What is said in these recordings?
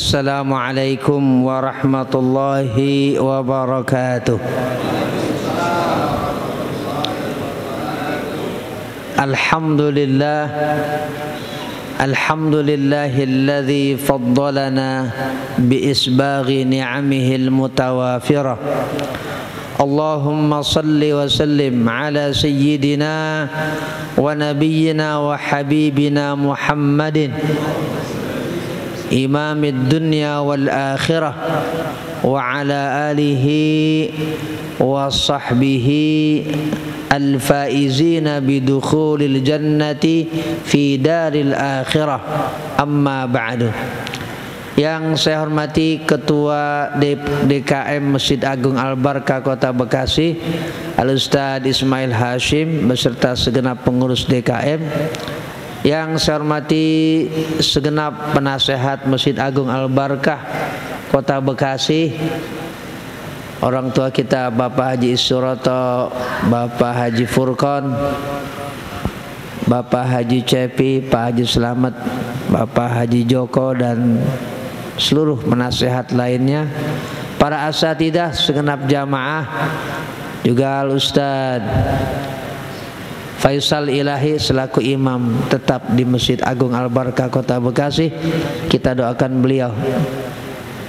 Assalamualaikum warahmatullahi wabarakatuh. Alhamdulillahilladzi faddalana biisbaghi ni'amihil mutawafirah. Allahumma salli wa sallim ala sayyidina wa nabiyyina wa habibina Muhammadin imamid dunya wal akhirah wa ala alihi wa sahbihi al-faizina bidukhulil jannati fi daril akhirah, amma ba'du. Yang saya hormati Ketua DKM Masjid Agung Al-Barkah Kota Bekasi, Al-Ustadz Ismail Hashim beserta segenap pengurus DKM. Yang saya hormati segenap penasehat Masjid Agung Al-Barkah Kota Bekasi, orang tua kita Bapak Haji Suroto, Bapak Haji Furqon, Bapak Haji Cepi, Pak Haji Slamet, Bapak Haji Joko, dan seluruh penasehat lainnya, para asatidah segenap jamaah, juga Al-Ustaz Faisal Ilahi selaku imam tetap di Masjid Agung Al-Barkah Kota Bekasi. Kita doakan beliau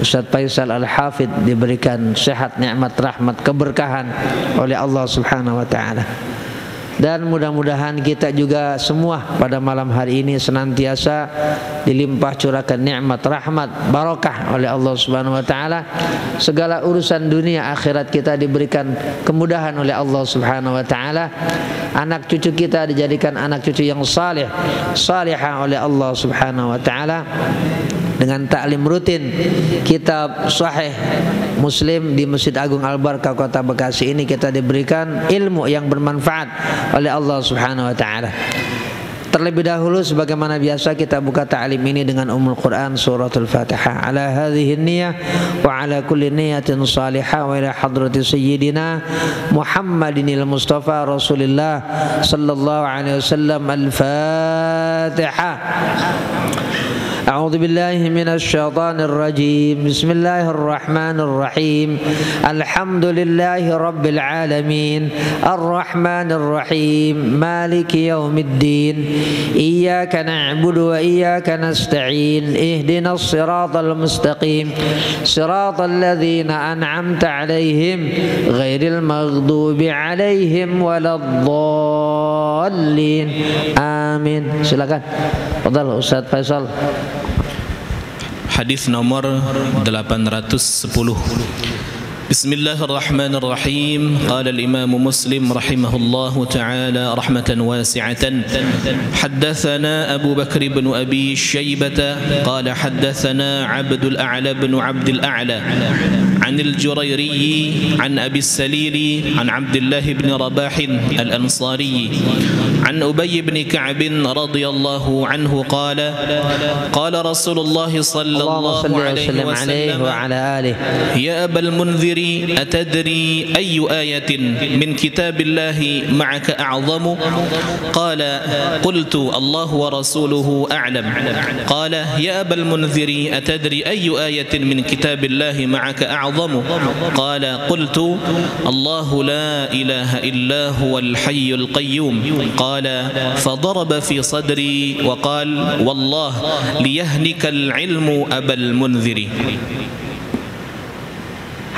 Ustaz Faisal Al-Hafidh diberikan sehat, nikmat, rahmat, keberkahan oleh Allah Subhanahu wa taala. Dan mudah-mudahan kita juga semua pada malam hari ini senantiasa dilimpah curahkan nikmat, rahmat, barakah oleh Allah Subhanahu wa taala. Segala urusan dunia akhirat kita diberikan kemudahan oleh Allah Subhanahu wa taala. Anak cucu kita dijadikan anak cucu yang saleh, salihah oleh Allah Subhanahu wa taala. Dengan taklim rutin kitab Sahih Muslim di Masjid Agung Al-Barkah Kota Bekasi ini, kita diberikan ilmu yang bermanfaat oleh Allah Subhanahu wa taala. Terlebih dahulu sebagaimana biasa kita buka ta'lim ini dengan Ummul Quran suratul Fatihah. Ala hadhihi niyyah wa ala kulli niyatin salihah wa ila hadrati sayyidina Muhammadinil Mustafa Rasulillah sallallahu alaihi wasallam. Al-Fatihah. أعوذ بالله من الشيطان الرجيم. بسم الله الرحمن الرحيم. الحمد لله رب العالمين الرحمن الرحيم مالك يوم الدين إياك نعبد وإياك نستعين اهدنا الصراط المستقيم صراط الذين أنعمت عليهم غير المغضوب عليهم ولا الضالين آمين. Silakan. Fadhal Ustaz Faisal. Hadis nomor 810. Bismillahirrahmanirrahim. Qala al-Imam Muslim rahimahullahu ta'ala rahmatan wasi'atan. Haddatsana Abu Bakr bin Abi Syaibah qala haddatsana Abdul A'la bin Abdul A'la عن الجريري عن أبي السليل عن عبد الله بن رباح الأنصاري عن أبي بن كعب رضي الله عنه قال قال رسول الله صلى الله عليه وسلم وعلى آله يا أبا المنذر أتدري أي آية من كتاب الله معك أعظم قال قلت الله ورسوله أعلم قال يا أبا المنذر أتدري أي آية من كتاب الله معك أعظم قال قلت الله لا إله إلا هو الحي القيوم قال فضرب في صدري وقال والله ليهنك العلم أبا المنذر.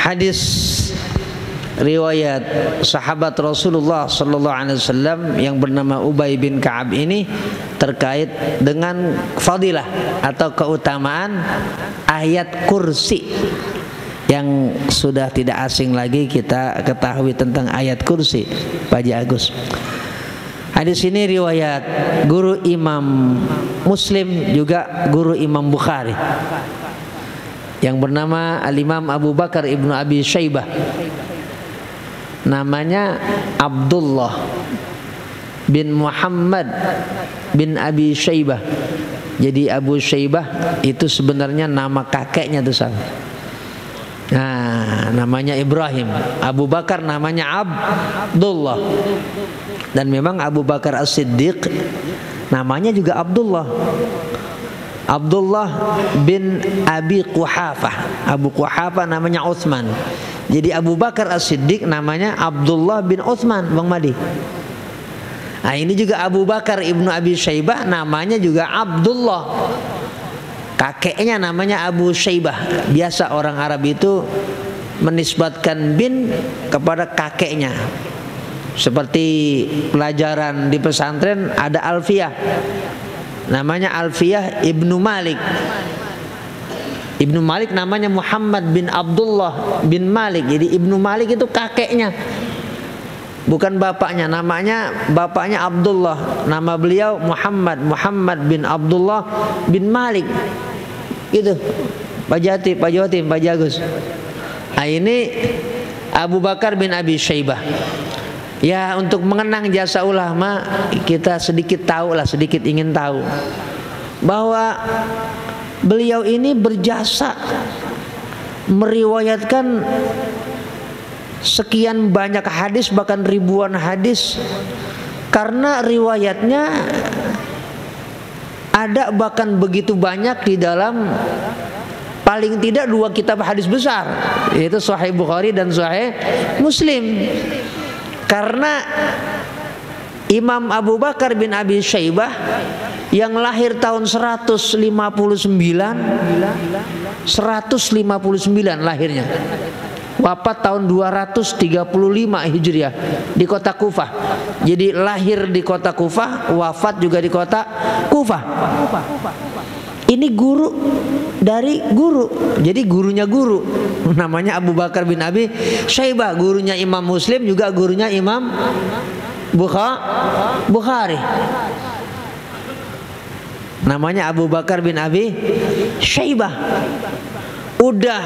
Hadis riwayat sahabat Rasulullah sallallahu alaihi wasallam yang bernama Ubay bin Ka'ab ini terkait dengan fadilah atau keutamaan ayat kursi, yang sudah tidak asing lagi kita ketahui tentang ayat kursi, Pak Haji Agus. Hadis ini riwayat guru Imam Muslim juga guru Imam Bukhari yang bernama Al-Imam Abu Bakar Ibnu Abi Syaibah. Namanya Abdullah bin Muhammad bin Abi Syaibah. Jadi Abu Syaibah itu sebenarnya nama kakeknya tuh sama. Nah, namanya Ibrahim. Abu Bakar namanya Abdullah. Dan memang Abu Bakar As-Siddiq namanya juga Abdullah. Abdullah bin Abi Quhafah. Abu Quhafah namanya Utsman. Jadi Abu Bakar As-Siddiq namanya Abdullah bin Utsman, Bang Madi. Nah, ini juga Abu Bakar Ibnu Abi Syaibah namanya juga Abdullah. Kakeknya namanya Abu Syaibah. Biasa orang Arab itu menisbatkan bin kepada kakeknya. Seperti pelajaran di pesantren ada Alfiyah. Namanya Alfiyah Ibnu Malik. Ibnu Malik namanya Muhammad bin Abdullah bin Malik. Jadi Ibnu Malik itu kakeknya, bukan bapaknya. Bapaknya Abdullah, nama beliau Muhammad bin Abdullah bin Malik. Gitu. Pak Jatim, Pak Jagus. Nah, ini Abu Bakar bin Abi Syaibah. Ya, untuk mengenang jasa ulama kita sedikit ingin tahu bahwa beliau ini berjasa meriwayatkan sekian banyak hadis, bahkan ribuan hadis, karena riwayatnya ada bahkan begitu banyak di dalam paling tidak 2 kitab hadis besar, yaitu Sahih Bukhari dan Sahih Muslim. Karena Imam Abu Bakar bin Abi Syaibah yang lahir tahun 159 lahirnya, wafat tahun 235 Hijriah di kota Kufah. Jadi lahir di kota Kufah, wafat juga di kota Kufah. Ini guru dari guru, jadi gurunya guru, namanya Abu Bakar bin Abi Syaibah. Gurunya Imam Muslim juga gurunya Imam Bukhari. Namanya Abu Bakar bin Abi Syaibah. Udah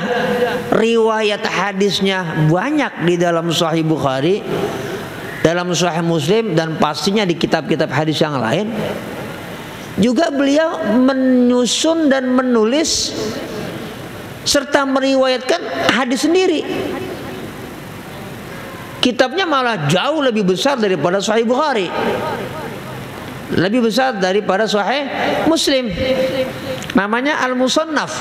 riwayat hadisnya banyak di dalam Sahih Bukhari, dalam Sahih Muslim, dan pastinya di kitab-kitab hadis yang lain. Juga beliau menyusun dan menulis serta meriwayatkan hadis sendiri. Kitabnya malah jauh lebih besar daripada Sahih Bukhari, lebih besar daripada Sahih Muslim. Namanya Al-Musannaf.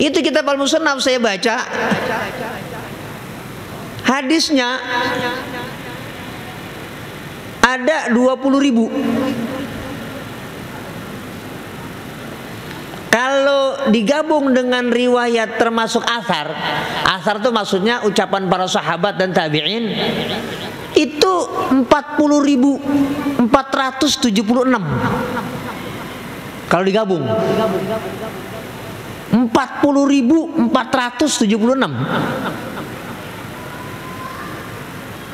Itu kitab Al-Musannaf saya baca, hadisnya ada 20.000. Kalau digabung dengan riwayat termasuk asar itu maksudnya ucapan para sahabat dan tabi'in, itu 40.476. Kalau digabung 40.476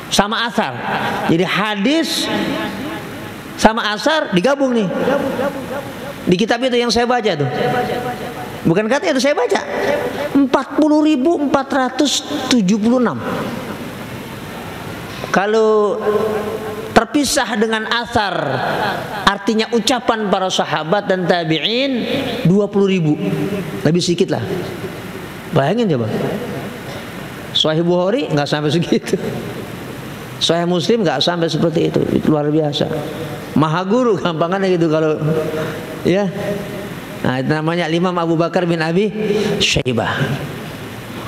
sama asar. Jadi hadis sama asar digabung nih di kitab itu yang saya baca tuh. Bukan katanya itu saya baca 40.476. Kalau terpisah dengan asar, artinya ucapan para sahabat dan tabi'in, 20.000. Lebih sedikit lah. Bayangin coba. Sahih Bukhari nggak sampai segitu. Sahih Muslim nggak sampai seperti itu. Itu luar biasa. Maha guru gampangannya gitu kalau ya. Nah, itu namanya Imam Abu Bakar bin Abi Syaibah.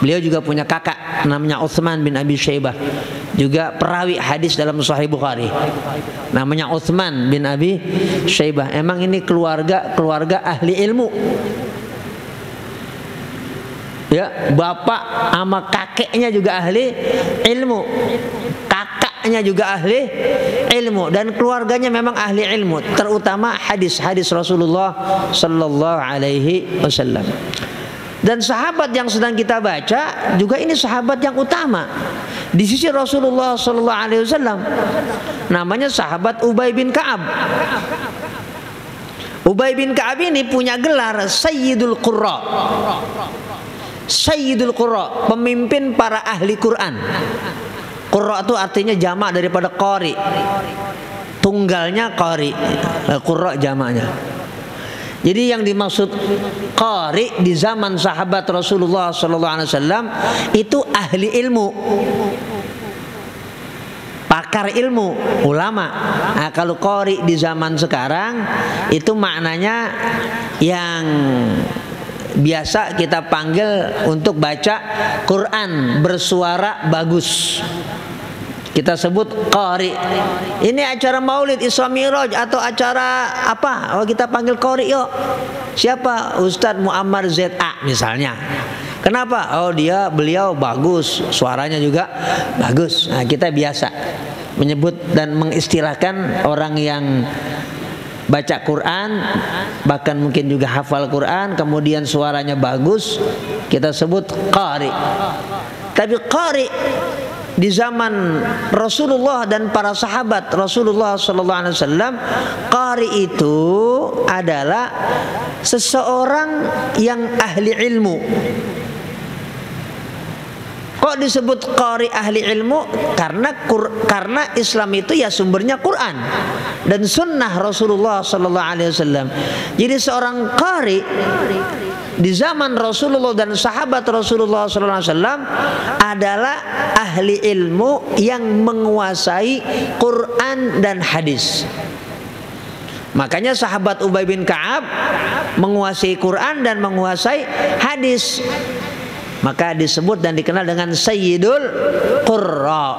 Beliau juga punya kakak namanya Utsman bin Abi Syaibah, juga perawi hadis dalam Sahih Bukhari. Namanya Utsman bin Abi Syaibah. Emang ini keluarga ahli ilmu. Ya, bapak sama kakeknya juga ahli ilmu. Kakaknya juga ahli ilmu, dan keluarganya memang ahli ilmu, terutama hadis-hadis Rasulullah sallallahu alaihi wasallam. Dan sahabat yang sedang kita baca juga ini sahabat yang utama di sisi Rasulullah sallallahu alaihi wasallam. Namanya sahabat Ubay bin Ka'ab. Ubay bin Ka'ab ini punya gelar Sayyidul Qurra. Sayyidul Qurra, pemimpin para ahli Quran. Qurra itu artinya jamak daripada qari. Tunggalnya qari, Qurra jamaknya. Jadi yang dimaksud qari di zaman sahabat Rasulullah sallallahu alaihi wasallam itu ahli ilmu. pakar ilmu, ulama. Nah, kalau qari di zaman sekarang itu maknanya yang biasa kita panggil untuk baca Quran bersuara bagus. Kita sebut qari. Ini acara Maulid Isra Mi'raj atau acara apa? Oh, kita panggil qari yuk. Siapa? Ustadz Muammar ZA misalnya. Kenapa? Oh, beliau bagus, suaranya juga bagus. Nah, kita biasa menyebut dan mengistilahkan orang yang baca Quran, bahkan mungkin juga hafal Quran, kemudian suaranya bagus, kita sebut qari. Tapi qari di zaman Rasulullah dan para sahabat Rasulullah sallallahu alaihi wasallam, qari itu adalah seseorang yang ahli ilmu. Kok disebut qari ahli ilmu? Karena Islam itu ya sumbernya Quran dan sunnah Rasulullah sallallahu alaihi wasallam. Jadi seorang qari di zaman Rasulullah dan sahabat Rasulullah sallallahu alaihi wasallam adalah ahli ilmu yang menguasai Quran dan hadis. Makanya sahabat Ubay bin Ka'ab menguasai Quran dan menguasai hadis. Maka disebut dan dikenal dengan Sayyidul Qurra.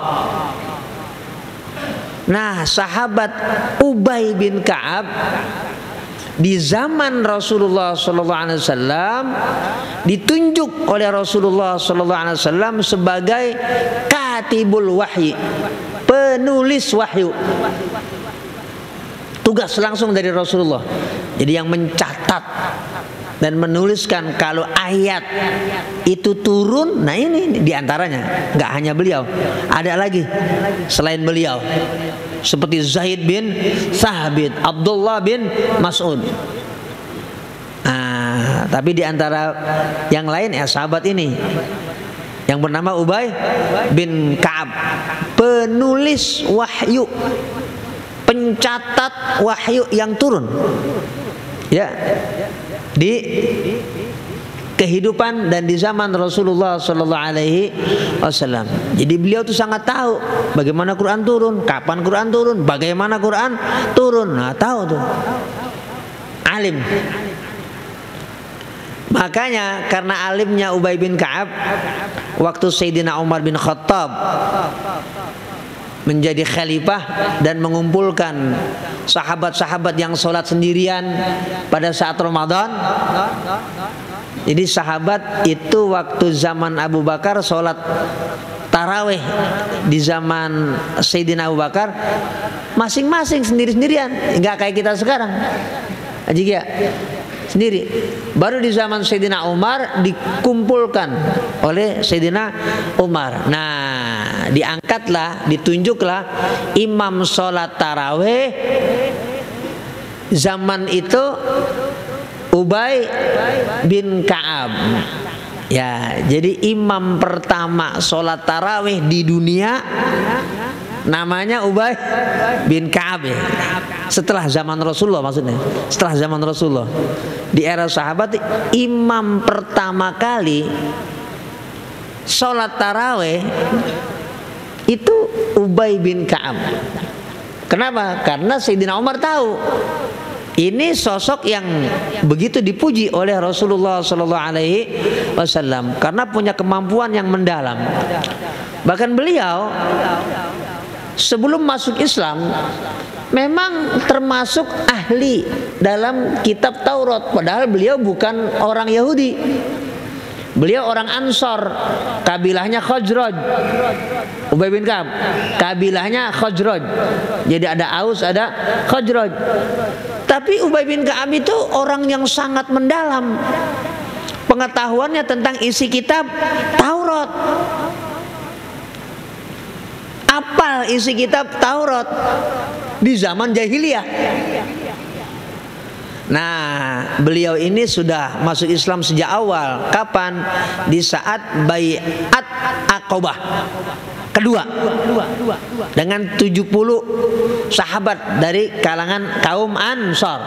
Nah, sahabat Ubay bin Ka'ab di zaman Rasulullah SAW ditunjuk oleh Rasulullah SAW sebagai katibul wahyi, penulis wahyu. Tugas langsung dari Rasulullah. Jadi yang mencatat dan menuliskan kalau ayat itu turun. Nah, ini diantaranya, nggak hanya beliau, ada lagi selain beliau, seperti Zaid bin Thabit, Abdullah bin Mas'ud. Nah, tapi diantara yang lain ya sahabat ini yang bernama Ubay bin Ka'ab, penulis wahyu, pencatat wahyu yang turun ya di kehidupan dan di zaman Rasulullah sallallahu alaihi wasallam. Jadi beliau tuh sangat tahu bagaimana Quran turun, kapan Quran turun, bagaimana Quran turun. Nah, tahu tuh. Alim. Makanya karena alimnya Ubay bin Ka'ab, waktu Sayyidina Umar bin Khattab menjadi khalifah dan mengumpulkan sahabat-sahabat yang sholat sendirian pada saat Ramadan. Jadi sahabat itu waktu zaman Abu Bakar sholat tarawih, di zaman Sayyidina Abu Bakar masing-masing sendiri-sendirian, nggak kayak kita sekarang aja ya, sendiri. Baru di zaman Sayyidina Umar dikumpulkan oleh Sayyidina Umar. Nah, diangkatlah, ditunjuklah imam sholat tarawih zaman itu Ubay bin Ka'ab. Ya, jadi imam pertama sholat tarawih di dunia namanya Ubay bin Ka'ab ya. Setelah zaman Rasulullah, maksudnya setelah zaman Rasulullah, di era sahabat imam pertama kali sholat tarawih itu Ubay bin Ka'ab. Kenapa? Karena Sayyidina Umar tahu ini sosok yang begitu dipuji oleh Rasulullah SAW karena punya kemampuan yang mendalam. Bahkan beliau sebelum masuk Islam memang termasuk ahli dalam kitab Taurat, padahal beliau bukan orang Yahudi. Beliau orang Ansor, kabilahnya Khazraj. Ubay bin Ka'ab, kabilahnya Khazraj. Jadi ada Aus, ada Khazraj. Tapi Ubay bin Ka'ab itu orang yang sangat mendalam pengetahuannya tentang isi kitab Taurat. Apal isi kitab Taurat di zaman jahiliyah. Nah, beliau ini sudah masuk Islam sejak awal. Kapan? Di saat Bai'at Aqabah kedua dengan 70 sahabat dari kalangan kaum Ansar.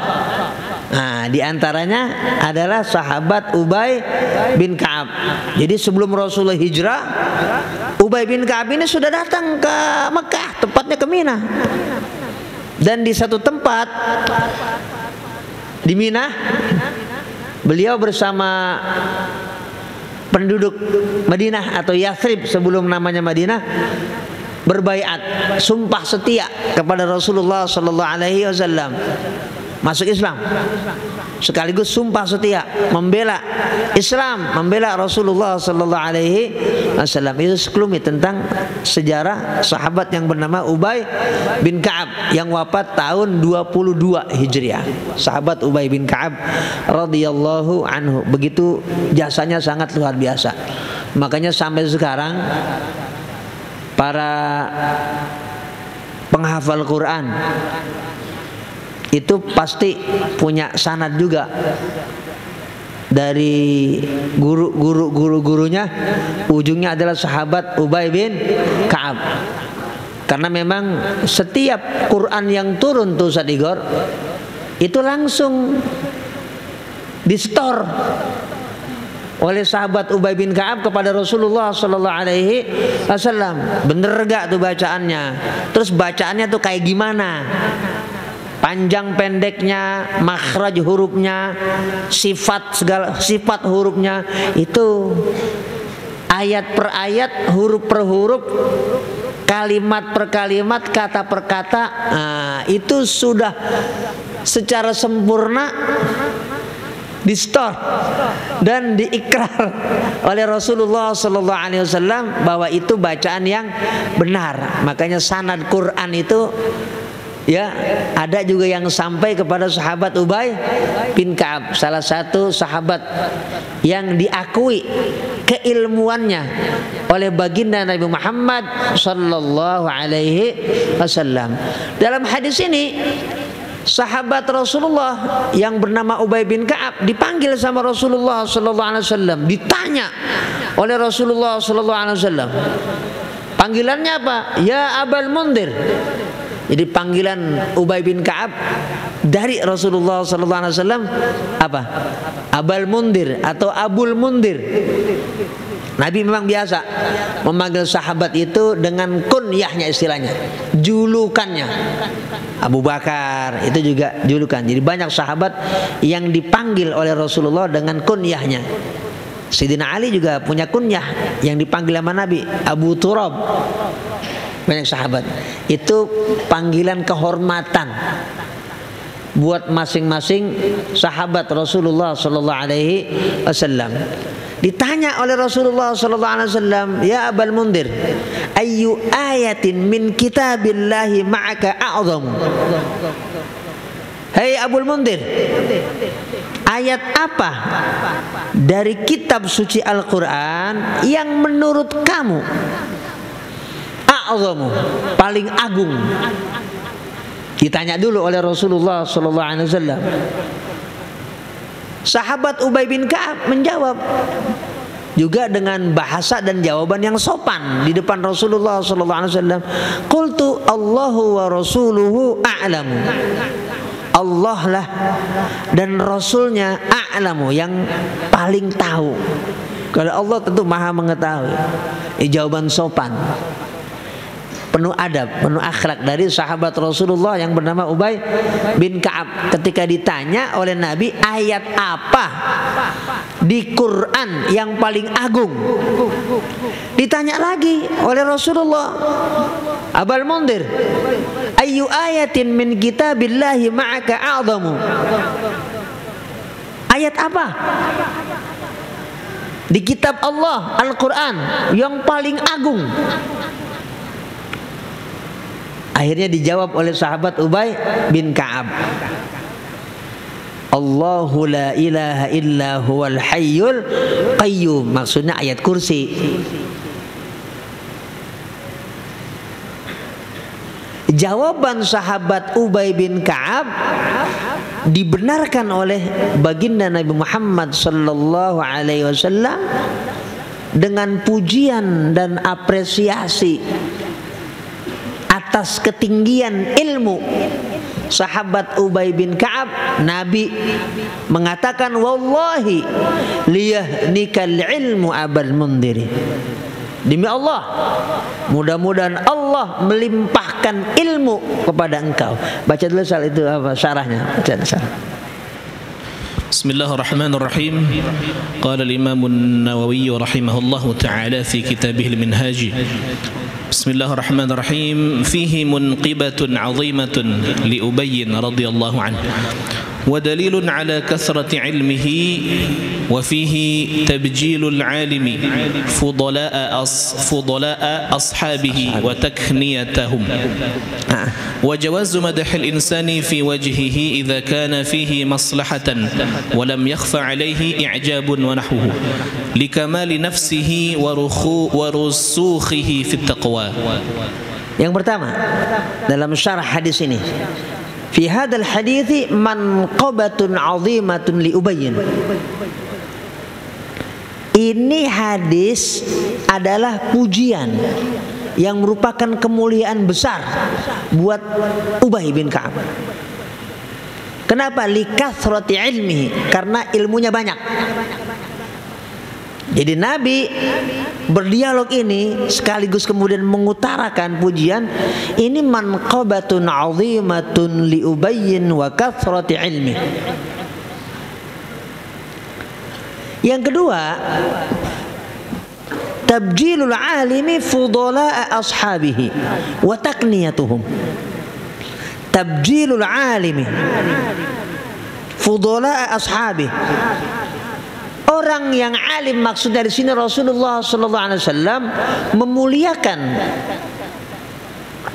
Nah, diantaranya adalah sahabat Ubay bin Ka'ab. Jadi sebelum Rasulullah hijrah, Ubay bin Ka'ab ini sudah datang ke Mekah, tepatnya ke Mina. Dan di satu tempat di Mina, beliau bersama penduduk Madinah atau Yathrib sebelum namanya Madinah berbaiat, sumpah setia kepada Rasulullah sallallahu alaihi wasallam, masuk Islam, sekaligus sumpah setia membela Islam, membela Rasulullah sallallahu alaihi wasallam. Itu sekelumit tentang sejarah sahabat yang bernama Ubay bin Ka'ab yang wafat tahun 22 Hijriah. Sahabat Ubay bin Ka'ab radhiyallahu anhu, begitu jasanya sangat luar biasa. Makanya sampai sekarang para penghafal Quran itu pasti punya sanad juga dari gurunya, ujungnya adalah sahabat Ubay bin Ka'ab. Karena memang setiap Quran yang turun tuh Ustaz Igor itu langsung di-store oleh sahabat Ubay bin Ka'ab kepada Rasulullah sallallahu alaihi wasallam. Bener gak tuh bacaannya? Terus bacaannya tuh kayak gimana? Panjang pendeknya, makhraj hurufnya, segala sifat hurufnya, itu ayat per ayat, huruf per huruf, kalimat per kalimat, kata per kata. Nah, itu sudah secara sempurna di-store dan diikrar oleh Rasulullah sallallahu alaihi wasallam bahwa itu bacaan yang benar. Makanya sanad Quran itu ya ada juga yang sampai kepada sahabat Ubay bin Ka'ab, salah satu sahabat yang diakui keilmuannya oleh baginda Nabi Muhammad sallallahu alaihi wasallam. Dalam hadis ini sahabat Rasulullah yang bernama Ubay bin Ka'ab dipanggil sama Rasulullah sallallahu alaihi wasallam, ditanya oleh Rasulullah sallallahu alaihi wasallam. Panggilannya apa? Ya Abul Mundhir. Jadi panggilan Ubay bin Ka'ab dari Rasulullah sallallahu alaihi wasallam apa? Abul Mundhir atau Abul Mundhir. Nabi memang biasa memanggil sahabat itu dengan kunyahnya, istilahnya, julukannya. Abu Bakar itu juga julukan. Jadi banyak sahabat yang dipanggil oleh Rasulullah dengan kunyahnya. Sayyidina Ali juga punya kunyah yang dipanggil sama Nabi, Abu Turab. Banyak sahabat. Itu panggilan kehormatan buat masing-masing sahabat Rasulullah sallallahu alaihi wasallam. Ditanya oleh Rasulullah sallallahu alaihi wasallam, ya Abul Mundhir, ayyu ayatin min kitabillahi ma'aka a'zam? Hai Abul Mundhir, ayat apa dari kitab suci Al-Quran yang menurut kamu a'zamu, paling agung? Ditanya dulu oleh Rasulullah sallallahu alaihi wasallam. Sahabat Ubay bin Ka'ab menjawab juga dengan bahasa dan jawaban yang sopan di depan Rasulullah sallallahu alaihi wasallam. Qultu Allahu wa rasuluhu a'lamu. Allah lah dan Rasulnya a'lamu, yang paling tahu. Kalau Allah tentu maha mengetahui. Jawaban sopan, penuh adab, penuh akhlak dari sahabat Rasulullah yang bernama Ubay bin Ka'ab. Ketika ditanya oleh Nabi ayat apa di Quran yang paling agung, ditanya lagi oleh Rasulullah, Abul Mundhir, ayyu ayatin min kitabillahi ma'aka a'zamu? Ayat apa di kitab Allah Al-Quran yang paling agung? Akhirnya dijawab oleh sahabat Ubay bin Ka'ab, Allahu la ilaha illa huwal hayyul qayyum. Maksudnya ayat kursi. Jawaban sahabat Ubay bin Ka'ab dibenarkan oleh baginda Nabi Muhammad sallallahu alaihi wasallam dengan pujian dan apresiasi atas ketinggian ilmu sahabat Ubay bin Ka'ab, Nabi mengatakan, wallahi liyahnikal ilmu Abal Mundhir. Demi Allah, mudah-mudahan Allah melimpahkan ilmu kepada engkau. Baca dulu soal itu apa syarahnya. Baca syarah. Bismillahirrahmanirrahim. Qala al-Imam an-Nawawi rahimahullahu ta'ala fi kitabih al-Minhaj. Bismillahirrahmanirrahim. Fihi munqibatun 'azimatun li Ubay radhiyallahu anhu. ودليل على كثرة علمه وفيه تبجيل العالم فضلاء أصحابه وتكنيتهم وجواز مدح الإنسان في وجهه إذا كان فيه مصلحة ولم يخف عليه إعجاب ونحوه لكمال نفسه ورسوخه في التقوى. Yang pertama dalam syarah hadis ini, fi hadzal hadithi manqabatun 'azimatun li Ubay. Ini hadis adalah pujian yang merupakan kemuliaan besar buat Ubay bin Ka'ab. Kenapa? Li kathrati ilmihi, karena ilmunya banyak. Jadi Nabi berdialog ini sekaligus kemudian mengutarakan pujian ini manqabatun 'azimatun li Ubayyin wa kathrati ilmi. Yang kedua, tabjilul alimi fudala'a ashabihi wa takniyatuhum. Tabjilul alimi fudala'a ashabihi. Orang yang alim, maksud dari sini Rasulullah SAW memuliakan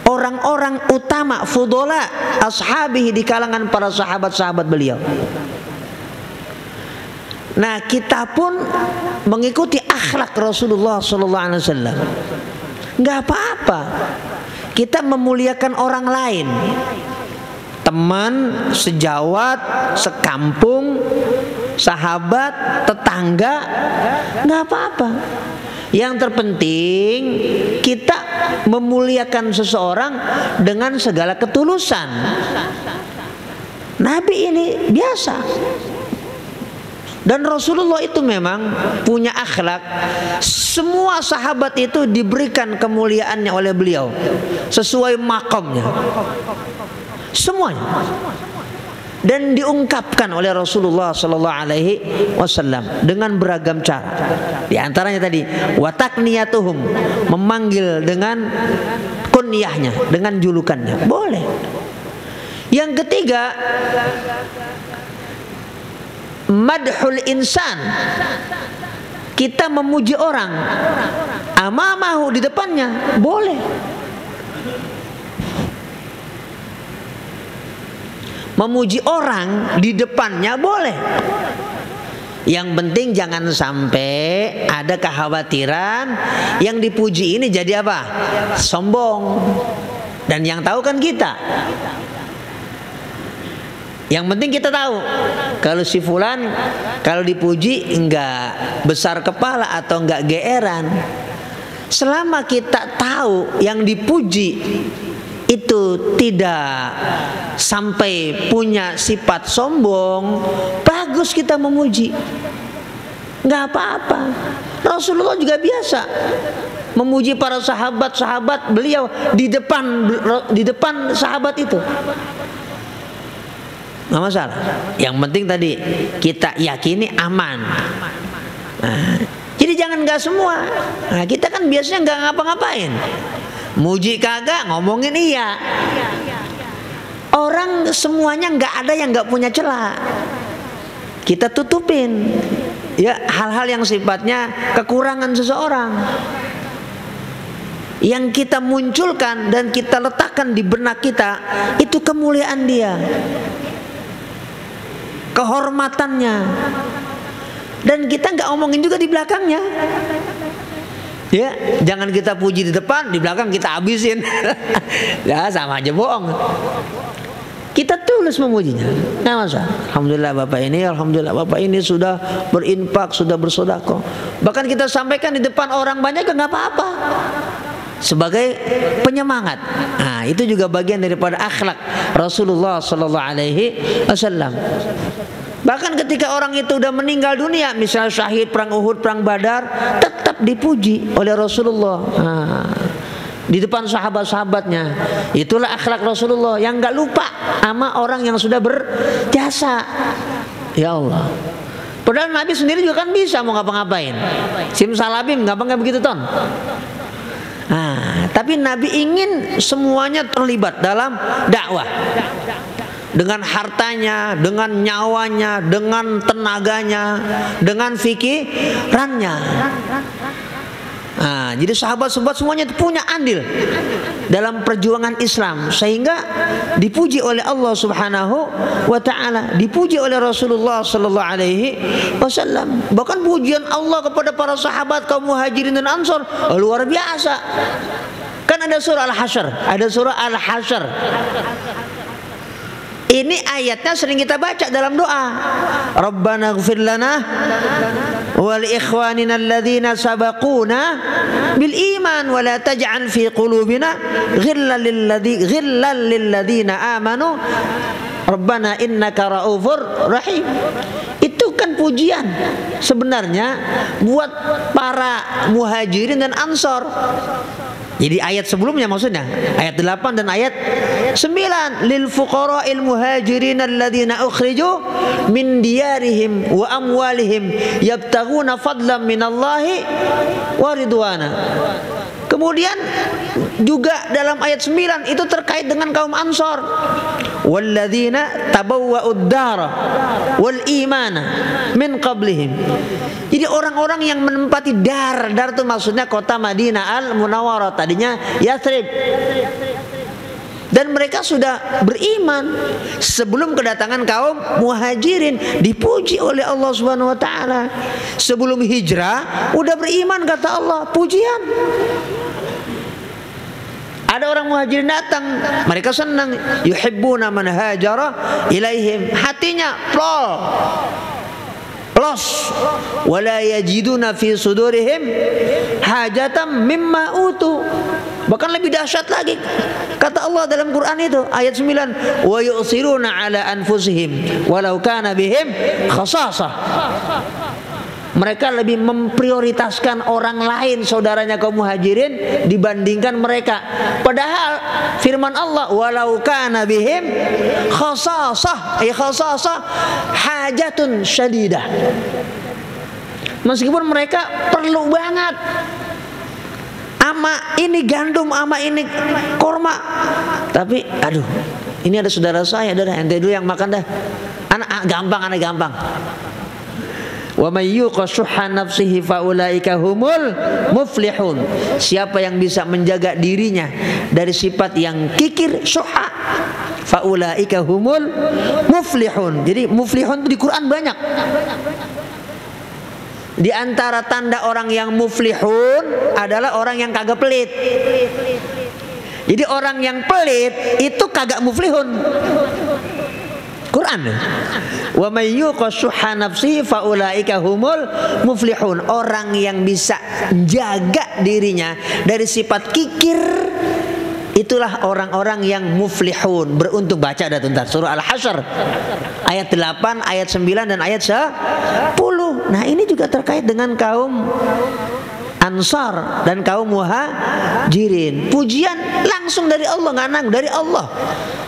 orang-orang utama, fudola ashabihi, di kalangan para sahabat-sahabat beliau. Nah, kita pun mengikuti akhlak Rasulullah SAW. Nggak apa-apa kita memuliakan orang lain, teman, sejawat, sekampung, sahabat, tetangga, nggak apa-apa. Yang terpenting kita memuliakan seseorang dengan segala ketulusan. Nabi ini biasa. Dan Rasulullah itu memang punya akhlak. Semua sahabat itu diberikan kemuliaannya oleh beliau sesuai makamnya. Semuanya. Dan diungkapkan oleh Rasulullah SAW dengan beragam cara. Di antaranya tadi watakniyatuhum, memanggil dengan kunyahnya, dengan julukannya, boleh. Yang ketiga, madhul insan, kita memuji orang amamahu, di depannya, boleh. Memuji orang di depannya boleh. Yang penting jangan sampai ada kekhawatiran yang dipuji ini jadi apa? Sombong. Dan yang tahu kan kita. Yang penting kita tahu kalau si fulan kalau dipuji enggak besar kepala atau enggak geeran. Selama kita tahu yang dipuji itu tidak sampai punya sifat sombong, bagus kita memuji, nggak apa-apa. Rasulullah juga biasa memuji para sahabat beliau di depan sahabat itu, nggak masalah. Yang penting tadi kita yakini aman. Nah, jadi jangan nggak semua. Nah, kita kan biasanya nggak ngapa-ngapain. Muji kagak, ngomongin iya. Orang semuanya nggak ada yang nggak punya celah. Kita tutupin ya hal-hal yang sifatnya kekurangan seseorang. Yang kita munculkan dan kita letakkan di benak kita itu kemuliaan dia, kehormatannya. Dan kita nggak omongin juga di belakangnya. Ya, jangan kita puji di depan, di belakang kita habisin. Ya, sama aja bohong. Kita tulus memujinya. Nggak masalah. Alhamdulillah Bapak ini sudah berinfak, sudah bersedekah. Bahkan kita sampaikan di depan orang banyak, nggak apa-apa. sebagai penyemangat. Nah, itu juga bagian daripada akhlak Rasulullah sallallahu alaihi wasallam. Bahkan ketika orang itu udah meninggal dunia, misalnya syahid perang Uhud, perang Badar, tetap dipuji oleh Rasulullah. Nah, di depan sahabat-sahabatnya. Itulah akhlak Rasulullah yang nggak lupa sama orang yang sudah berjasa. Ya Allah. Padahal Nabi sendiri juga kan bisa mau ngapa-ngapain. Simsalabim nggak begitu ton. Nah, tapi Nabi ingin semuanya terlibat dalam dakwah. Dengan hartanya, dengan nyawanya, dengan tenaganya, dengan fikirannya. Nah, jadi sahabat-sahabat semuanya punya andil dalam perjuangan Islam, sehingga dipuji oleh Allah Subhanahu wa taala, dipuji oleh Rasulullah sallallahu alaihi wasallam. Bahkan pujian Allah kepada para sahabat kaum Muhajirin dan Ansor luar biasa. Kan ada surah Al-Hasyr, ada surah Al-Hasyr. Ini ayatnya sering kita baca dalam doa. Rabbana ighfir lana wa li ikhwanina alladhina sabaquna bil iman wa la taj'al fi qulubina ghillan lil ladzina amanu Rabbana innaka raufur rahim. Itu kan pujian sebenarnya buat para muhajirin dan ansor. Jadi ayat sebelumnya maksudnya ayat 8 dan ayat 9, lil fuqara'il muhajirin alladzina ukhriju min diyarihim wa amwalihim yabtaghuna fadlan minallahi wa ridwana. Kemudian juga dalam ayat 9 itu terkait dengan kaum Ansor. Walladzina tabawwa'ud dara wal imana min qablihim. Jadi orang-orang yang menempati dar itu maksudnya kota Madinah Al-Munawwarah, tadinya Yathrib. Dan mereka sudah beriman sebelum kedatangan kaum Muhajirin, dipuji oleh Allah Subhanahu wa taala. Sebelum hijrah udah beriman kata Allah, pujian. Ada orang Muhajirin datang, mereka senang, yuhibbuna man hajara ilaihim, hatinya los, wala yajiduna fi sudurihim hajatan mimma utu. Bahkan lebih dahsyat lagi kata Allah dalam Quran itu ayat 9, wa yu'siruna ala anfusihim walau kana bihim khasasah. Mereka lebih memprioritaskan orang lain, saudaranya kaum Muhajirin, dibandingkan mereka. Padahal firman Allah, walau kana bihim khasasah, khasasah hajatun syadidah. Meskipun mereka perlu banget ama ini gandum, ama ini korma, tapi aduh, ini ada saudara saya, ente dulu yang makan dah. Anak gampang. Wa may yuqa syuhha nafsihi fa ulaika humul muflihun. Siapa yang bisa menjaga dirinya dari sifat yang kikir, syuhha, fa ulaika humul muflihun. Jadi muflihun itu di Quran banyak. Di antara tanda orang yang muflihun adalah orang yang kagak pelit. Jadi orang yang pelit itu kagak muflihun. Quran. Wa may yuqa syuhha nafsihi fa ulaika humul muflihun. Orang yang bisa jaga dirinya dari sifat kikir, itulah orang-orang yang muflihun. Beruntung. Baca dah bentar surah Al-Hasyr ayat 8, ayat 9 dan ayat 10. Nah, ini juga terkait dengan kaum Ansar dan kaum Muhajirin. Pujian langsung dari Allah, nggak nanggung, dari Allah.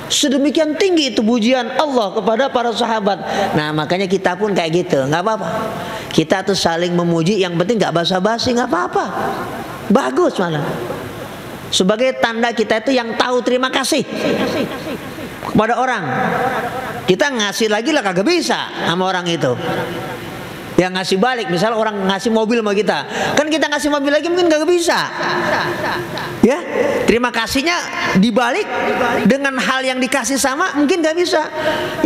Sedemikian tinggi itu pujian Allah kepada para sahabat. Nah, makanya kita pun kayak gitu, nggak apa-apa. Kita tuh saling memuji, yang penting nggak basa-basi, nggak apa-apa. Bagus malah. Sebagai tanda kita itu yang tahu terima kasih kepada orang. Kita ngasih lagi lah kagak bisa sama orang itu. Yang ngasih balik, misal orang ngasih mobil sama kita, kan kita ngasih mobil lagi mungkin gak bisa. Ya, terima kasihnya dibalik dengan hal yang dikasih sama mungkin gak bisa.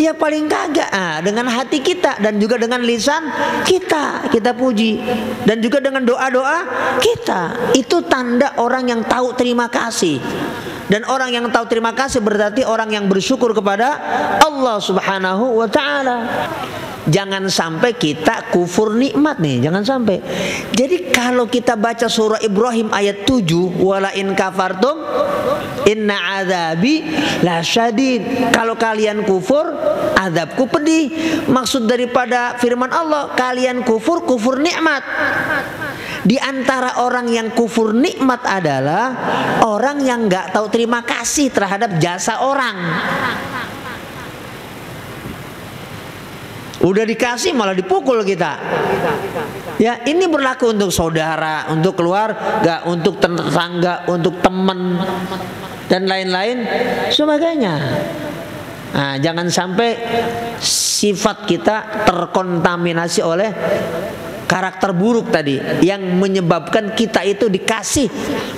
Ya paling kagak dengan hati kita dan juga dengan lisan kita puji, dan juga dengan doa-doa kita. Itu tanda orang yang tahu terima kasih. Dan orang yang tahu terima kasih berarti orang yang bersyukur kepada Allah Subhanahu wa taala. Jangan sampai kita kufur nikmat nih, jangan sampai. Jadi kalau kita baca surah Ibrahim ayat 7, wala in kafartum inna adzabi lasyadid. Kalau kalian kufur, azabku pedih. Maksud daripada firman Allah, kalian kufur, kufur nikmat. Di antara orang yang kufur nikmat adalah orang yang nggak tahu terima kasih terhadap jasa orang. Udah dikasih malah dipukul kita. Ya, ini berlaku untuk saudara, untuk keluarga, untuk tetangga, untuk teman dan lain-lain sebagainya. Nah, jangan sampai sifat kita terkontaminasi oleh karakter buruk tadi yang menyebabkan kita itu dikasih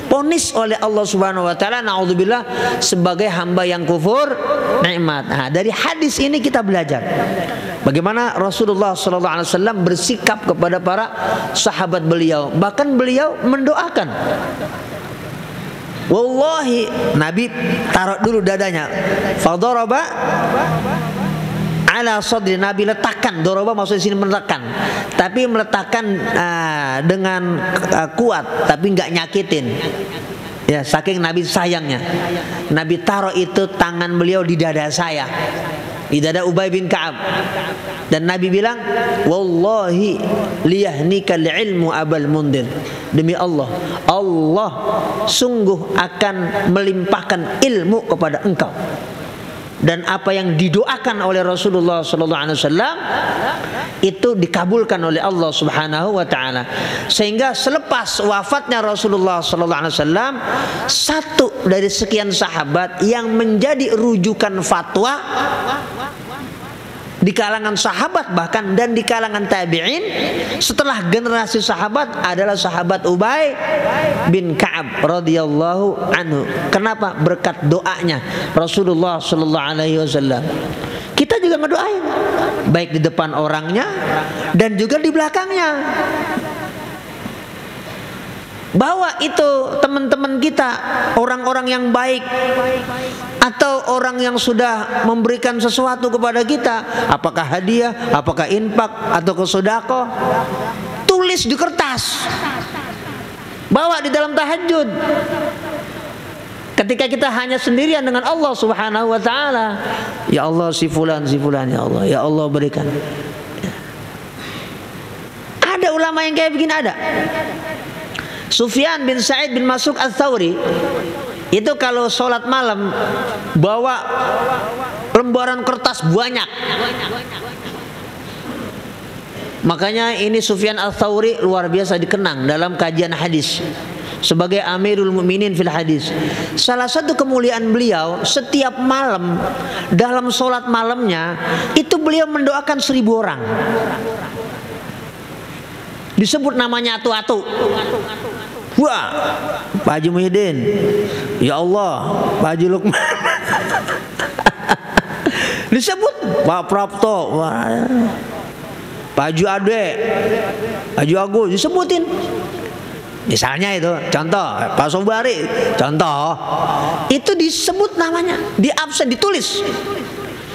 ponis oleh Allah Subhanahu wa taala, naudzubillah, sebagai hamba yang kufur nikmat. Nah, dari hadis ini kita belajar bagaimana Rasulullah sallallahu alaihi wasallam bersikap kepada para sahabat beliau. Bahkan beliau mendoakan. Wallahi, Nabi taruh dulu dadanya. Fadaraba ala sadri, Nabi letakkan. Doroba maksudnya sini meletakkan, tapi meletakkan dengan kuat, tapi nggak nyakitin. Ya, saking Nabi sayangnya, Nabi taruh itu tangan beliau di dada saya, di dada Ubay bin Ka'ab. Dan Nabi bilang, wallahi liyahnikal ilmu abal mundir. Demi Allah, Allah sungguh akan melimpahkan ilmu kepada engkau. Dan apa yang didoakan oleh Rasulullah SAW itu dikabulkan oleh Allah Subhanahu wa taala. Sehingga selepas wafatnya Rasulullah SAW, satu dari sekian sahabat yang menjadi rujukan fatwa di kalangan sahabat bahkan dan di kalangan tabi'in setelah generasi sahabat adalah sahabat Ubay bin Ka'ab radhiyallahu anhu. Kenapa? Berkat doanya Rasulullah sallallahu alaihi wasallam. Kita juga ngedoain baik di depan orangnya dan juga di belakangnya. Bawa itu teman-teman kita, orang-orang yang baik atau orang yang sudah memberikan sesuatu kepada kita, apakah hadiah, apakah infak atau kesedekah, tulis di kertas, bawa di dalam tahajud. Ketika kita hanya sendirian dengan Allah Subhanahu wa taala, ya Allah si fulan ya Allah berikan. Ada ulama yang kayak begini ada. Sufyan bin Sa'id bin Masruq Ats-Tsauri itu kalau sholat malam bawa lembaran kertas banyak. Makanya ini Sufyan Ats-Tsauri luar biasa dikenang dalam kajian hadis sebagai Amirul Mukminin fil hadis. Salah satu kemuliaan beliau, setiap malam dalam sholat malamnya itu beliau mendoakan 1000 orang. Disebut namanya atu-atu. Wah, Pak Haji Muhyiddin, ya Allah, Pak Haji Lukman. Disebut Pak Prapto, Pak Haji Ade, Haji Agus, disebutin. Misalnya itu, contoh Pak Sobari, contoh itu disebut namanya, di absen, ditulis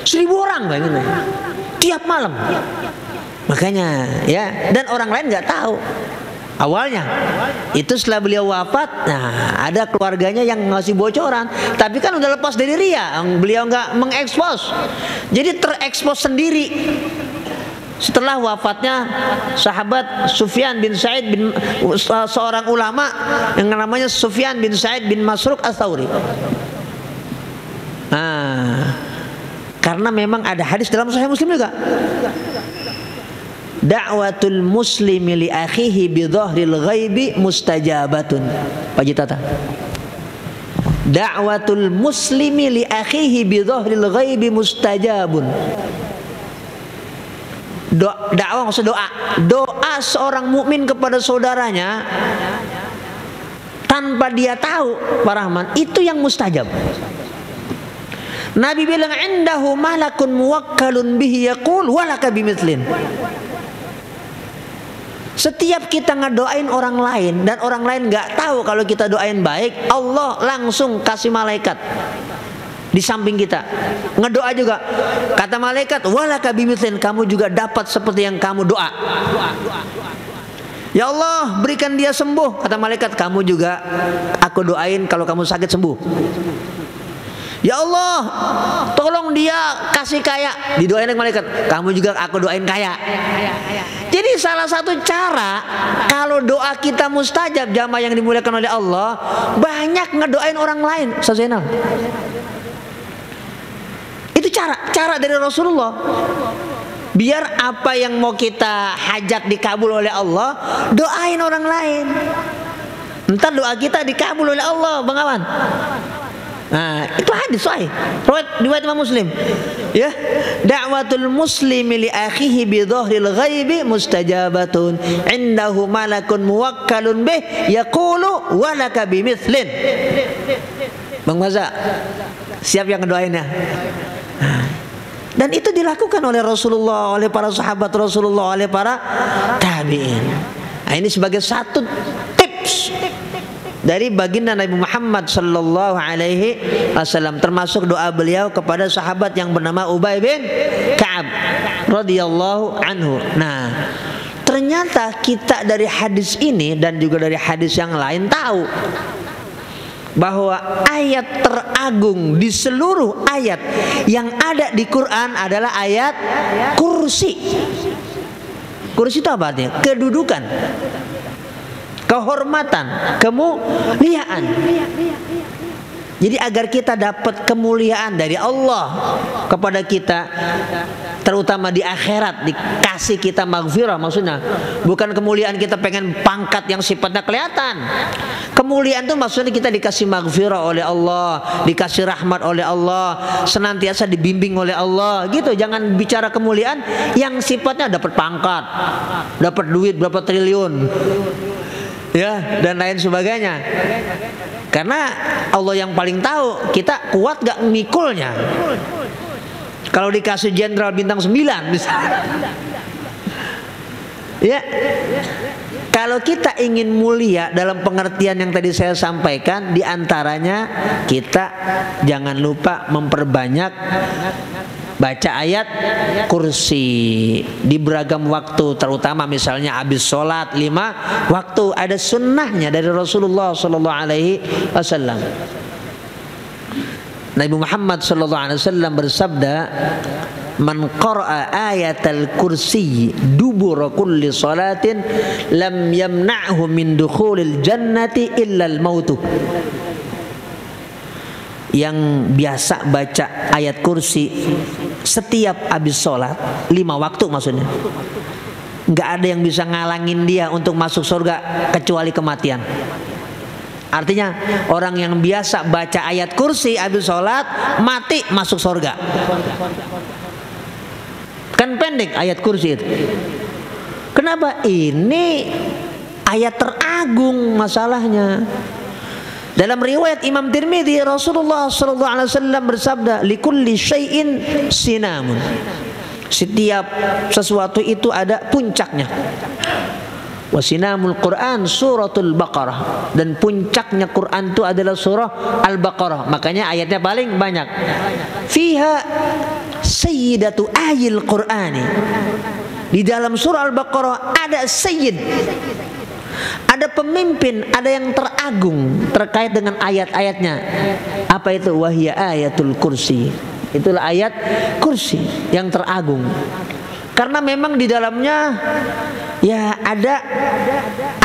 1000 orang begini tiap malam. Makanya ya, dan orang lain nggak tahu. Awalnya itu setelah beliau wafat, nah ada keluarganya yang ngasih bocoran, tapi kan udah lepas dari ria, beliau nggak mengekspos, jadi terekspos sendiri. Setelah wafatnya sahabat Sufyan bin Sa'id bin seorang ulama yang namanya Sufyan bin Sa'id bin Masruq Ats-Tsauri. Nah, karena memang ada hadis dalam Sahih Muslim juga. Da'watul muslimi li akhihi bi dhahril ghaibi mustajabatun. Pak Jitata. Da'watul muslimi li akhihi bi dhahril ghaibi mustajabun. Dakwah maksud doa. Doa seorang mukmin kepada saudaranya tanpa dia tahu, Pak Rahman, itu yang mustajab. Nabi bilang indahu malakun muwakkalun bihi yaqul walaka bimithlin. Setiap kita ngedoain orang lain dan orang lain nggak tahu kalau kita doain baik, Allah langsung kasih malaikat di samping kita. Ngedoa juga. Kata malaikat, walaka bimithlin, kamu juga dapat seperti yang kamu doa. Ya Allah, berikan dia sembuh. Kata malaikat, kamu juga aku doain kalau kamu sakit sembuh. Ya Allah, tolong dia kasih kaya. Didoain oleh malaikat, kamu juga aku doain kaya. Jadi salah satu cara kalau doa kita mustajab, jamaah yang dimuliakan oleh Allah, banyak ngedoain orang lain. Ustaz Zainal, itu cara dari Rasulullah. Biar apa yang mau kita hajat dikabul oleh Allah, doain orang lain. Ntar doa kita dikabul oleh Allah, Bang Awan. Nah, itu hadis sahih riwayat Imam Muslim. Ya, da'watul muslimi li akhihi bi dhahril ghaibi mustajabatun indahu malakun muwakkalun bih yaqulu wa laka bimithlin. Bang Maza, siap yang ngedoainnya. Dan itu dilakukan oleh Rasulullah, oleh para sahabat Rasulullah, oleh para tabi'in. Nah, ini sebagai satu tips dari baginda Nabi Muhammad sallallahu alaihi wasallam, termasuk doa beliau kepada sahabat yang bernama Ubay bin Ka'ab radhiyallahu anhu. Nah, ternyata kita dari hadis ini dan juga dari hadis yang lain tahu bahwa ayat teragung di seluruh ayat yang ada di Quran adalah ayat kursi. Kursi itu apa artinya? Kedudukan, kehormatan, kemuliaan. Jadi agar kita dapat kemuliaan dari Allah kepada kita, terutama di akhirat, dikasih kita maghfirah, maksudnya bukan kemuliaan kita pengen pangkat yang sifatnya kelihatan. Kemuliaan itu maksudnya kita dikasih maghfirah oleh Allah, dikasih rahmat oleh Allah, senantiasa dibimbing oleh Allah, gitu. Jangan bicara kemuliaan yang sifatnya dapat pangkat, dapat duit berapa triliun, ya, dan lain sebagainya. Karena Allah yang paling tahu kita kuat gak mikulnya. Kalau dikasih jenderal bintang 9 misalnya, ya. Kalau kita ingin mulia dalam pengertian yang tadi saya sampaikan, diantaranya kita jangan lupa memperbanyak baca ayat kursi di beragam waktu, terutama misalnya habis sholat 5 waktu. Ada sunnahnya dari Rasulullah sallallahu alaihi wasallam. Nabi Muhammad sallallahu alaihi wasallam bersabda, man qara'a ayatal kursi dubura kulli salatin lam yamna'hu min dukhulil jannati illa al-mautu. Yang biasa baca ayat kursi setiap habis sholat 5 waktu, maksudnya nggak ada yang bisa ngalangin dia untuk masuk surga kecuali kematian. Artinya orang yang biasa baca ayat kursi habis sholat mati masuk surga. Kan pendek ayat kursi itu. Kenapa? Ini ayat teragung masalahnya. Dalam riwayat Imam Tirmidzi, Rasulullah sallallahu alaihi wasallam bersabda, likulli syai'in sinamun. Setiap sesuatu itu ada puncaknya. Wasinamul Quran suratul Baqarah, dan puncaknya Quran itu adalah surah Al-Baqarah. Makanya ayatnya paling banyak. Fiha sayyidatu ayil Qur'ani. Di dalam surah Al-Baqarah ada sayyid, ada pemimpin, ada yang teragung terkait dengan ayat-ayatnya. Apa itu? Wahya ayatul kursi. Itulah ayat kursi yang teragung. Karena memang di dalamnya ya ada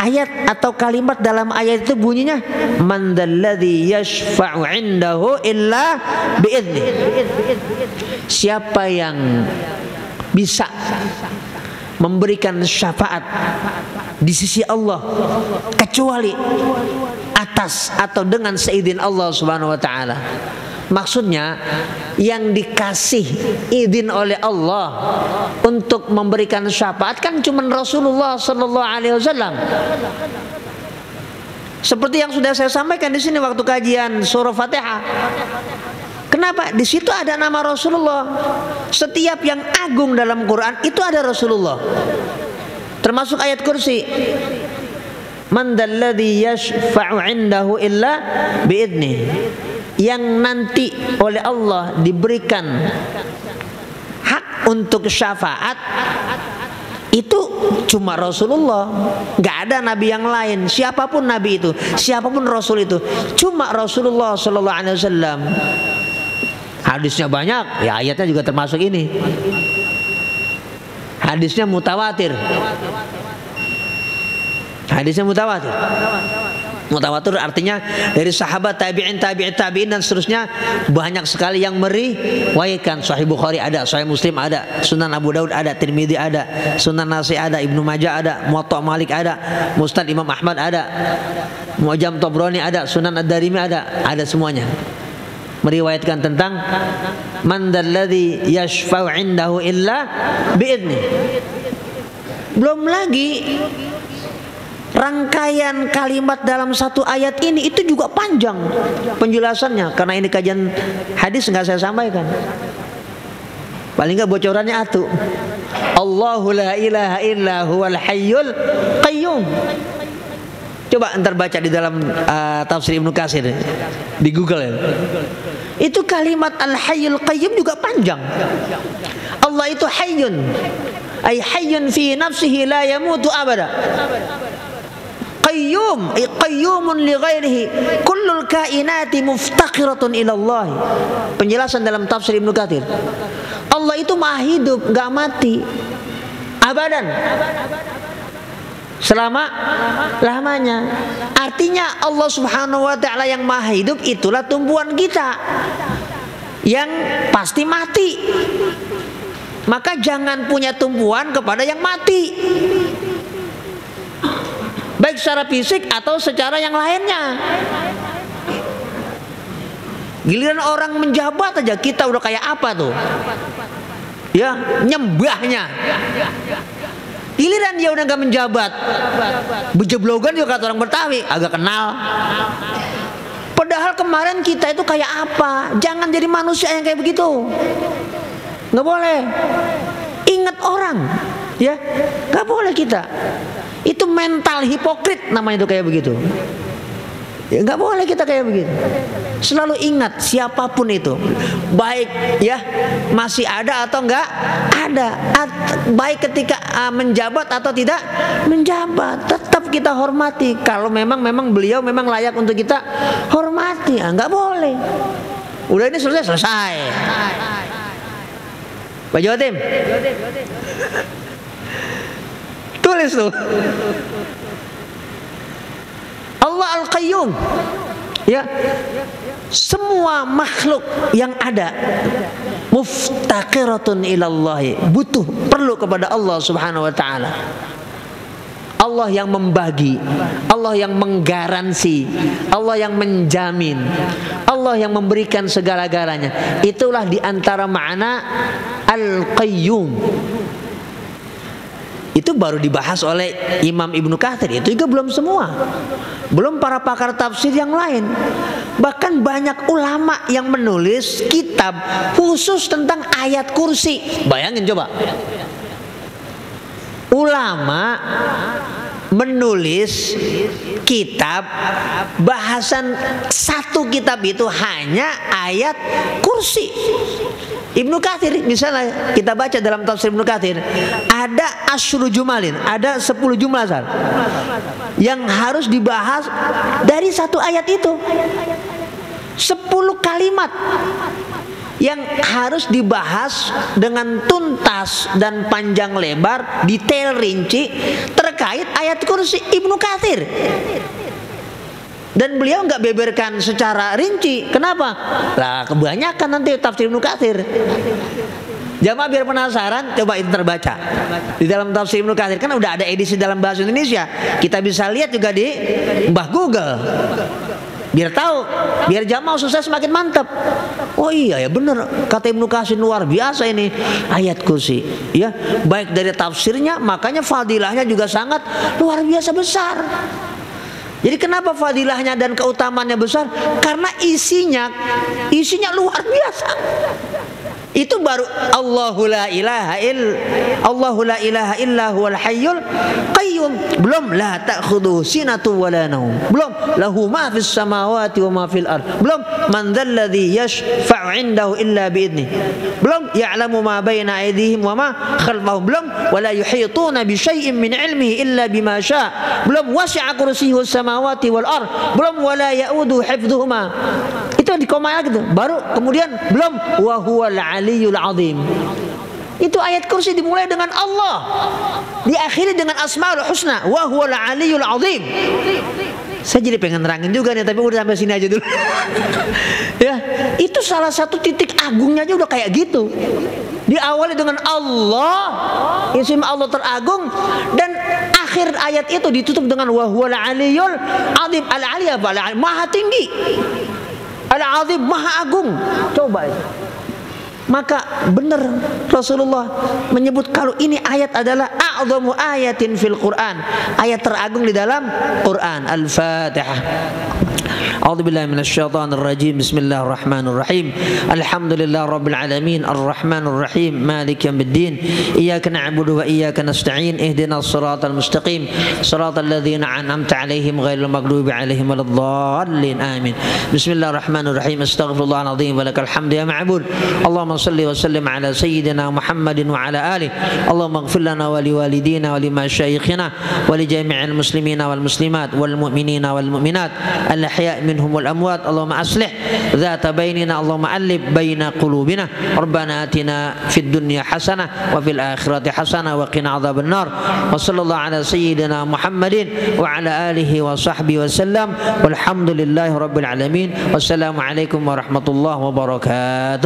ayat atau kalimat dalam ayat itu bunyinya man dzalladzi yashfa'u 'indahu illa bi'idznih. Siapa yang bisa memberikan syafaat di sisi Allah kecuali atas atau dengan seizin Allah Subhanahu wa taala. Maksudnya yang dikasih izin oleh Allah untuk memberikan syafaat kan cuma Rasulullah sallallahu alaihi wasallam. Seperti yang sudah saya sampaikan di sini waktu kajian surah Fatihah. Kenapa? Di situ ada nama Rasulullah. Setiap yang agung dalam Quran itu ada Rasulullah. Termasuk ayat kursi. Man dzalladzi yashfa'u 'indahu illa bi'idnih. yang nanti oleh Allah diberikan hak untuk syafaat itu cuma Rasulullah, nggak ada nabi yang lain. Siapapun nabi itu, siapapun rasul itu, cuma Rasulullah Sallallahu Alaihi Wasallam. Hadisnya banyak, ya ayatnya juga termasuk ini. Hadisnya mutawatir. Hadisnya mutawatir. Mutawatir artinya dari sahabat, tabi'in, tabi'in dan seterusnya, banyak sekali yang meriwayatkan. Sahih Bukhari ada, Sahih Muslim ada, Sunan Abu Daud ada, Tirmidzi ada, Sunan Nasai ada, Ibnu Majah ada, Muwatta Malik ada, Musnad Imam Ahmad ada, Mu'jam Tabrani ada, Sunan Ad-Darimi ada semuanya. Meriwayatkan tentang man dzalladzi yashfa'u 'indahu illa bi'idzni. Belum lagi rangkaian kalimat dalam satu ayat ini itu juga panjang penjelasannya. Karena ini kajian hadis nggak saya sampaikan. Paling nggak bocorannya atu. Allahu la ilaha illa huwal hayyul qayyum. Coba ntar baca di dalam tafsir Ibnu Katsir di Google ya. Itu kalimat al-hayyul qayyum juga panjang. Allah itu hayyun, ay hayyun fi nafsihi la yamutu abada. Qayyum, ay qayyumun li ghairihi. Kullul kainati muftaqiratun ila Allah. Penjelasan dalam tafsir Ibnu Katsir. Allah itu maha hidup, enggak mati. Abadan. Selama-lamanya. Artinya Allah Subhanahu wa taala yang maha hidup itulah tumpuan kita yang pasti mati. Maka jangan punya tumpuan kepada yang mati, baik secara fisik atau secara yang lainnya. Giliran orang menjabat aja kita udah kayak apa tuh? Ya, nyembahnya. Giliran dia udah gak menjabat, bejeblogan juga kata orang Betawi, agak kenal. Padahal kemarin kita itu kayak apa? Jangan jadi manusia yang kayak begitu. Nggak boleh. Ingat orang, ya, nggak boleh kita. Itu mental hipokrit namanya itu kayak begitu. Ya, nggak boleh kita kayak begitu. Selalu ingat siapapun itu, baik ya masih ada atau enggak ada, baik ketika menjabat atau tidak menjabat, tetap kita hormati. Kalau memang beliau memang layak untuk kita hormati, nggak boleh. Udah ini selesai. Pak Jotim, tulis tuh. Allah Al-Qayyum, ya, semua makhluk yang ada muftaqiratun ilallahi, butuh, perlu kepada Allah Subhanahu wa taala. Allah yang membagi, Allah yang menggaransi, Allah yang menjamin, Allah yang memberikan segala-galanya. Itulah diantara makna Al-Qayyum. Itu baru dibahas oleh Imam Ibnu Katsir. Itu juga belum semua, belum para pakar tafsir yang lain. Bahkan banyak ulama yang menulis kitab khusus tentang ayat kursi. Bayangin coba, ulama menulis kitab bahasan satu kitab itu hanya ayat kursi. Ibnu Katsir misalnya kita baca dalam tafsir Ibnu Katsir ada asyru jumalin, ada 10 jumlah yang harus dibahas dari satu ayat itu. 10 kalimat yang harus dibahas dengan tuntas dan panjang lebar, detail rinci terkait ayat kursi Ibnu Katsir. Dan beliau nggak beberkan secara rinci. Kenapa? Lah kebanyakan nanti tafsir Ibnu Katsir. Jamaah biar penasaran, coba itu terbaca di dalam tafsir Ibnu Katsir. Kan udah ada edisi dalam bahasa Indonesia. Kita bisa lihat juga di Mbah Google. Biar tahu, biar jamaah sukses semakin mantap. Oh iya ya benar, kata Ibnu Katsir luar biasa ini ayat kursi. Ya, baik dari tafsirnya, makanya fadilahnya juga sangat luar biasa besar. Jadi kenapa fadilahnya dan keutamaannya besar? Karena isinya luar biasa. Itu baru Allahu la ilaha illa huwal hayyul qayyum. Belum la ta'khudhuhu sinatun wa la naum. Belum lahu ma fis samawati wa ma fil ard. Belum man dzal ladzi yashfa'u 'indahu illa bi idnih. Belum ya'lamu ma baina aydihim wa ma khalfahum. Belum wa la yuhituna bi syai'in min 'ilmihi illa bima syaa. Belum wasi'a kursiyyuhu samawati wal ard. Belum wa la ya'udu hifdhuhuma. Itu yang dikoma gitu. Baru kemudian belum wa huwal aliyul azim. Itu ayat kursi dimulai dengan Allah, diakhiri dengan asmaul husna, wa huwal aliyul azim. Saya jadi pengen nerangin juga nih, tapi udah sampai sini aja dulu. Ya, itu salah satu titik agungnya aja udah kayak gitu. Diawali dengan Allah, isim Allah teragung, dan akhir ayat itu ditutup dengan wa huwal aliyul azim. Al-ali apa? Al-ali maha tinggi. Al-azim maha agung. Coba itu. Maka benar Rasulullah menyebut kalau ini ayat adalah a'dhamu ayatin fil Quran, ayat teragung di dalam Quran. Al-Fatihah. A'udzubillahi minasyaitonir rajim. Bismillahirrahmanirrahim. Alhamdulillahi rabbil alamin arrahmanir rahim maliki yaumiddin. Iyyaka na'budu wa iyyaka nasta'in. Ihdinas siratal mustaqim. Siratal ladzina an'amta 'alaihim ghairil maghdubi 'alaihim waladdallin. Amin. Bismillahirrahmanirrahim. Astaghfirullahal azim wa lakal hamdu ya ma'bud. Allahumma shalli wa sallim ala sayyidina Muhammadin wa ala alihi. Allahumma ighfir lana wa liwalidina wa limasyayikhina wa li jami'il muslimina wal muslimat wal mu'minina wal mu'minat al-ahya' minhum wal amwat. Allahumma aslih dhata bainina. Allahumma alif baina qulubina. Rabbana atina fid dunya hasanah wa fil akhirati hasanah wa qina adzaban nar. Wa sallallahu ala sayyidina Muhammadin wa ala alihi wa sahbihi wa sallam. Walhamdulillahi rabbil alamin. Wassalamu alaikum warahmatullahi wabarakatuh.